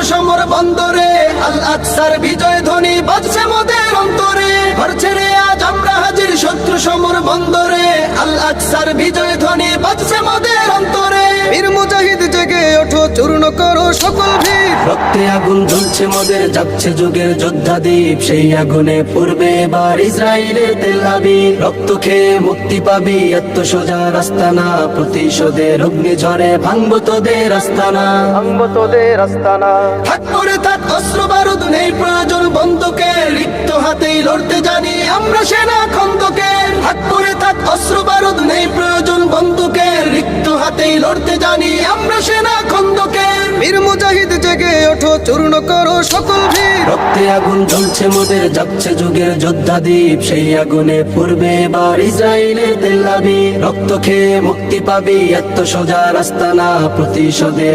সমর বন্দরে, আল আকসার বিজয় ধ্বনি বাজছে মোদের অন্তরে। ঘর ছেড়ে আজ আমরা হাজির শত্রু সমর বন্দরে, আল আকসার বিজয় ধ্বনি বাজছে মোদের অন্তরে। বীর মুজাহিদ জেগে ওঠো, চূর্ণ করো সকল ভিড়। রক্তে আগুন জ্বলছে মোদের, যাচ্ছে যুগের যোদ্ধা দ্বীপ। সেই আগুনে পূর্বে এবার ইসরায়েলের তেল আবিব। রক্ত খেয়ে মুক্তি পাবি, এত সোজা রাস্তা না। প্রতিশোধের অগ্নিঝড়ে ভাঙবো তোদের আস্তানা, ভাঙবো তোদের আস্তানা। থাক পড়ে থাক অস্ত্র বারুদ, নেই প্রয়োজন বন্দুকের। লিপ্ত হাতেই লড়তে জানি আমরা সেনা খন্দকের। থাক পড়ে থাক অস্ত্র বারুদ, নেই প্রয়োজন বন্দুকের। লিপ্ত হাতেই লড়তে জানি আমরা সেনা খন্দকের। বীর মুজাহিদ জেগে ওঠো, চূর্ণ করো সকল ভিড়। রক্তে আগুন জ্বলছে মোদের, যাচ্ছে যুগের যোদ্ধা দ্বীপ। সেই আগুনে পূর্বে এবার ইসরায়েলের তেল আবিব। রক্ত খেয়ে মুক্তি পাবি, এত সোজা রাস্তা না। প্রতিশোধের